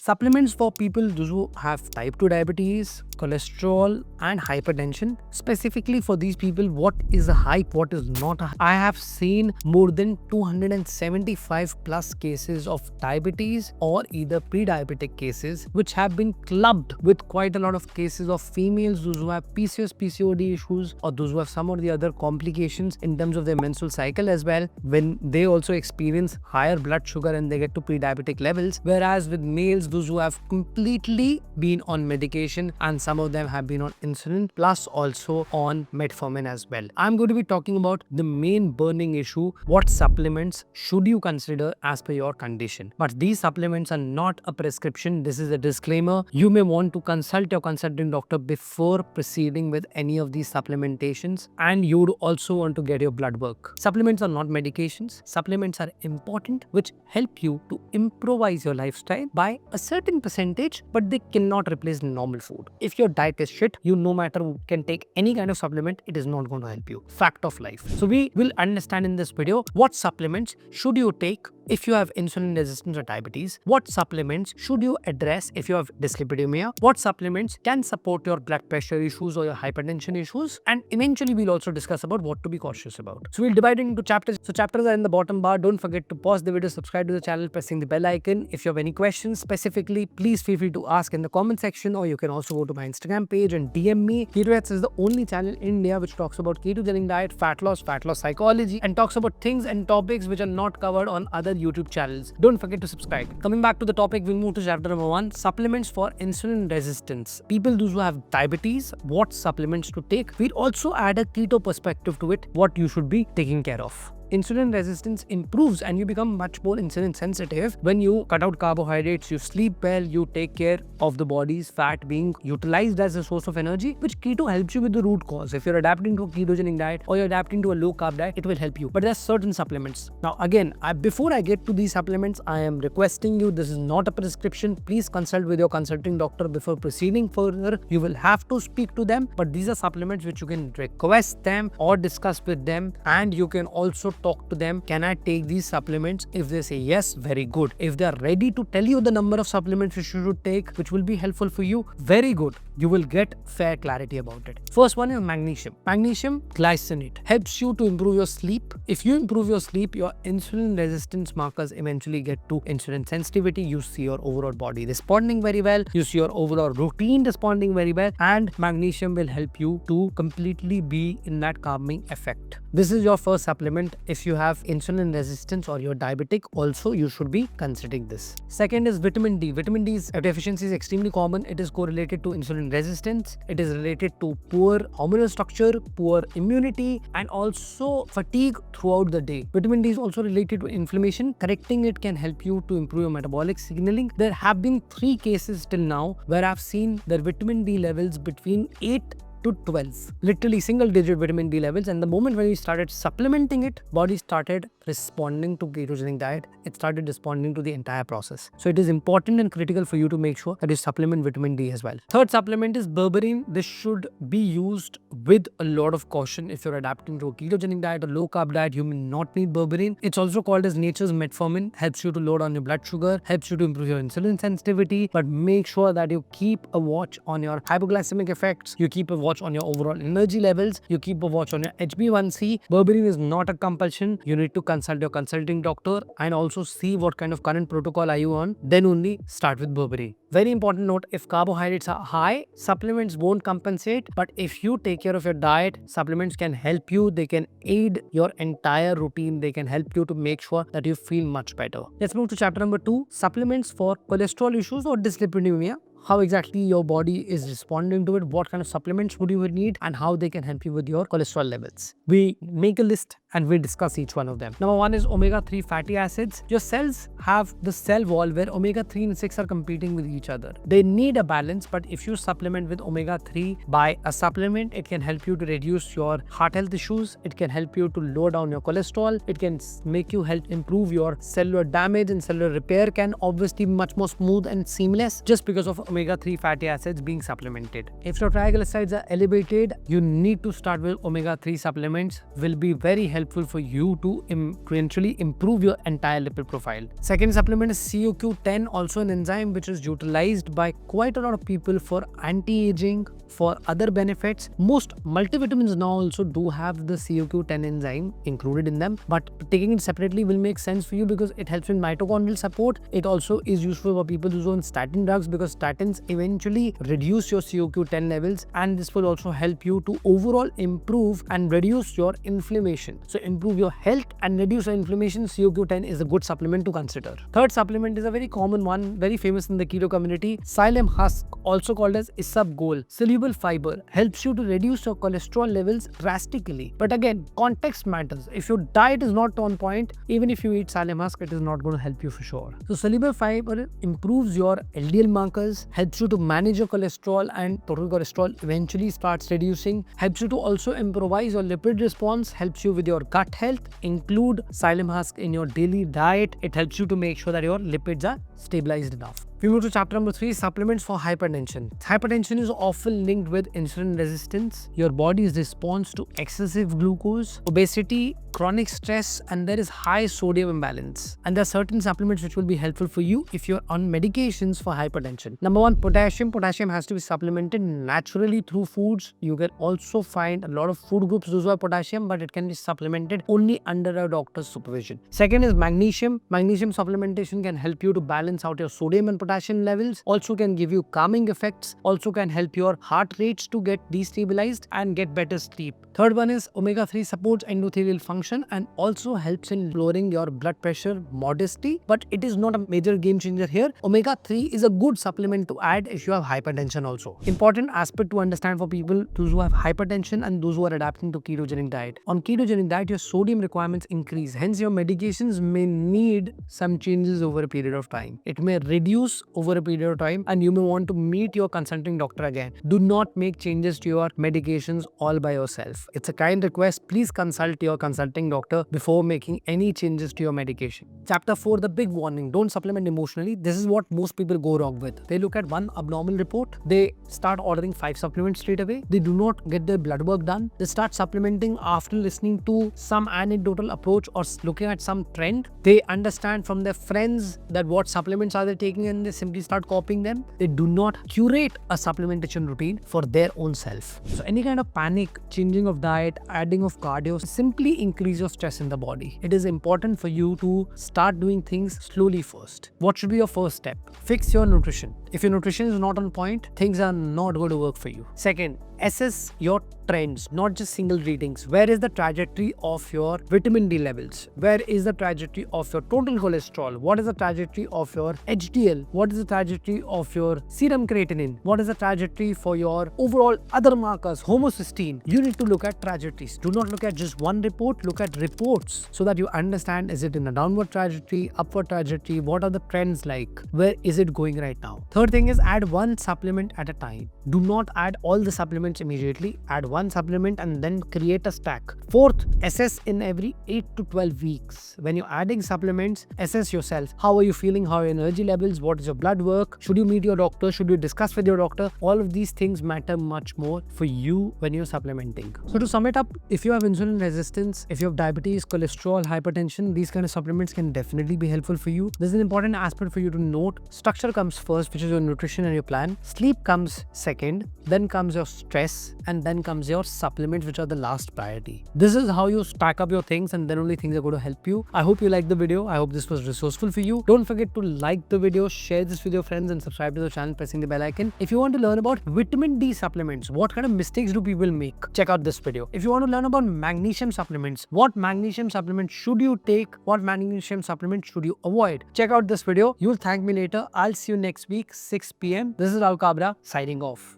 Supplements for people those who have type 2 diabetes, cholesterol and hypertension. Specifically for these people, what is a hype, what is not a hype? I have seen more than 275 plus cases of diabetes or either pre-diabetic cases which have been clubbed with quite a lot of cases of females those who have PCOS, PCOD issues, or those who have some of the other complications in terms of their menstrual cycle as well, when they also experience higher blood sugar and they get to pre-diabetic levels. Whereas with males, those who have completely been on medication, and some of them have been on insulin plus also on metformin as well. I'm going to be talking about the main burning issue: what supplements should you consider as per your condition. But these supplements are not a prescription. This is a disclaimer. You may want to consult your consulting doctor before proceeding with any of these supplementations, and you would also want to get your blood work. Supplements are not medications. Supplements are important, which help you to improvise your lifestyle by a certain percentage, but they cannot replace normal food. If your diet is shit, you no matter can take any kind of supplement, it is not going to help you. Fact of life. So we will understand in this video what supplements should you take if you have insulin resistance or diabetes, what supplements should you address if you have dyslipidemia, what supplements can support your blood pressure issues or your hypertension issues, and eventually we'll also discuss about what to be cautious about. So we'll divide it into chapters. So chapters are in the bottom bar. Don't forget to pause the video, subscribe to the channel, pressing the bell icon. If you have any questions specifically, please feel free to ask in the comment section, or you can also go to my Instagram page and DM me. KetoHeads is the only channel in India which talks about ketogenic diet, fat loss psychology, and talks about things and topics which are not covered on other YouTube channels. Don't forget to subscribe. Coming back to the topic, we'll move to chapter number 1, supplements for insulin resistance. People those who have diabetes, what supplements to take. We'll also add a keto perspective to it, what you should be taking care of. Insulin resistance improves and you become much more insulin sensitive when you cut out carbohydrates, you sleep well, you take care of the body's fat being utilized as a source of energy, which keto helps you with the root cause. If you're adapting to a ketogenic diet or you're adapting to a low carb diet, it will help you. But there's certain supplements. Now again, before I get to these supplements, I am requesting you, this is not a prescription. Please consult with your consulting doctor before proceeding further. You will have to speak to them, but these are supplements which you can request them or discuss with them, and you can also talk to them, can I take these supplements? If they say yes, very good. If they are ready to tell you the number of supplements which you should take, which will be helpful for you, very good. You will get fair clarity about it. First one is magnesium. Magnesium glycinate helps you to improve your sleep. If you improve your sleep, your insulin resistance markers eventually get to insulin sensitivity. You see your overall body responding very well. You see your overall routine responding very well, and magnesium will help you to completely be in that calming effect. This is your first supplement. If you have insulin resistance or you're diabetic, also you should be considering this. Second is vitamin D. Vitamin D's deficiency is extremely common. It is correlated to insulin resistance. It is related to poor hormonal structure, poor immunity, and also fatigue throughout the day. Vitamin D is also related to inflammation. Correcting it can help you to improve your metabolic signaling. There have been 3 cases till now where I've seen the vitamin D levels between 8 to 12, literally single digit vitamin D levels, and the moment when we started supplementing it, body started responding to ketogenic diet. It started responding to the entire process. So it is important and critical for you to make sure that you supplement vitamin D as well. Third supplement is berberine. This should be used with a lot of caution. If you're adapting to a ketogenic diet or low carb diet, you may not need berberine. It's also called as nature's metformin. Helps you to load on your blood sugar, helps you to improve your insulin sensitivity, but make sure that you keep a watch on your hypoglycemic effects, you keep a watch on your overall energy levels, you keep a watch on your HbA1c. Berberine is not a compulsion. You need to consult your consulting doctor and also see what kind of current protocol are you on, then only start with berberine. Very important note, if carbohydrates are high, supplements won't compensate, but if you take care of your diet, supplements can help you. They can aid your entire routine. They can help you to make sure that you feel much better. Let's move to chapter number 2, supplements for cholesterol issues or dyslipidemia. How exactly your body is responding to it, what kind of supplements would you need, and how they can help you with your cholesterol levels. We make a list and we discuss each one of them. Number 1 is omega-3 fatty acids. Your cells have the cell wall where omega-3 and 6 are competing with each other. They need a balance, but if you supplement with omega-3 by a supplement, it can help you to reduce your heart health issues. It can help you to lower down your cholesterol. It can make you help improve your cellular damage, and cellular repair can obviously be much more smooth and seamless just because of omega-3 fatty acids being supplemented. If your triglycerides are elevated, you need to start with omega-3 supplements. Will be very helpful for you to eventually improve your entire lipid profile. Second supplement is CoQ10, also an enzyme which is utilized by quite a lot of people for anti-aging, for other benefits. Most multivitamins now also do have the CoQ10 enzyme included in them, but taking it separately will make sense for you because it helps in mitochondrial support. It also is useful for people who are on statin drugs because statins eventually reduce your CoQ10 levels, and this will also help you to overall improve and reduce your inflammation. So improve your health and reduce your inflammation. CoQ10 is a good supplement to consider. Third supplement is a very common one, very famous in the keto community. Psyllium husk, also called as isabgol, soluble fiber, helps you to reduce your cholesterol levels drastically. But again, context matters. If your diet is not on point, even if you eat psyllium husk, it is not going to help you for sure. So soluble fiber improves your LDL markers, helps you to manage your cholesterol, and total cholesterol eventually starts reducing, helps you to also improvise your lipid response, helps you with your gut health. Include psyllium husk in your daily diet. It helps you to make sure that your lipids are stabilized enough. We move to chapter number 3, supplements for hypertension. Hypertension is often linked with insulin resistance, your body's response to excessive glucose, obesity, chronic stress, and there is high sodium imbalance. And there are certain supplements which will be helpful for you if you're on medications for hypertension. Number 1, potassium. Potassium has to be supplemented naturally through foods. You can also find a lot of food groups those who have potassium, but it can be supplemented only under a doctor's supervision. Second is magnesium. Magnesium supplementation can help you to balance out your sodium and potassium levels, also can give you calming effects, also can help your heart rates to get destabilized and get better sleep. Third one is omega-3 supports endothelial function and also helps in lowering your blood pressure modestly, but it is not a major game changer here. Omega-3 is a good supplement to add if you have hypertension also. Important aspect to understand for people, those who have hypertension and those who are adapting to ketogenic diet. On ketogenic diet, your sodium requirements increase, hence your medications may need some changes over a period of time. It may reduce over a period of time and you may want to meet your consulting doctor again. Do not make changes to your medications all by yourself. It's a kind request. Please consult your consulting doctor before making any changes to your medication. Chapter 4, the big warning. Don't supplement emotionally. This is what most people go wrong with. They look at one abnormal report. They start ordering 5 supplements straight away. They do not get their blood work done. They start supplementing after listening to some anecdotal approach or looking at some trend. They understand from their friends that what supplements are they taking and they simply start copying them. They do not curate a supplementation routine for their own self. So any kind of panic, changing of diet, adding of cardio simply increase your stress in the body. It is important for you to start doing things slowly first. What should be your first step? Fix your nutrition. If your nutrition is not on point, things are not going to work for you. Second, assess your trends, not just single readings. Where is the trajectory of your vitamin D levels? Where is the trajectory of your total cholesterol? What is the trajectory of your HDL? What is the trajectory of your serum creatinine? What is the trajectory for your overall other markers, homocysteine? You need to look at trajectories. Do not look at just one report, look at reports so that you understand, is it in a downward trajectory, upward trajectory? What are the trends like? Where is it going right now? Third thing is add one supplement at a time. Do not add all the supplements immediately. Add one supplement and then create a stack. Fourth, assess in every 8 to 12 weeks. When you're adding supplements, assess yourself. How are you feeling? How are your energy levels? What is your blood work? Should you meet your doctor? Should you discuss with your doctor? All of these things matter much more for you when you're supplementing. So to sum it up, if you have insulin resistance, if you have diabetes, cholesterol, hypertension, these kind of supplements can definitely be helpful for you. There's an important aspect for you to note. Structure comes first, which is your nutrition and your plan. Sleep comes second, then comes your stress, and then comes your supplements, which are the last priority. This is how you stack up your things, and then only things are going to help you. I hope you liked the video. I hope this was resourceful for you. Don't forget to like the video, share this with your friends, and subscribe to the channel pressing the bell icon. If you want to learn about vitamin D supplements, what kind of mistakes do people make, check out this video. If you want to learn about magnesium supplements, what magnesium supplements should you take, what magnesium supplements should you avoid, check out this video. You'll thank me later. I'll see you next week, 6 p.m. This is Raul Kabra signing off.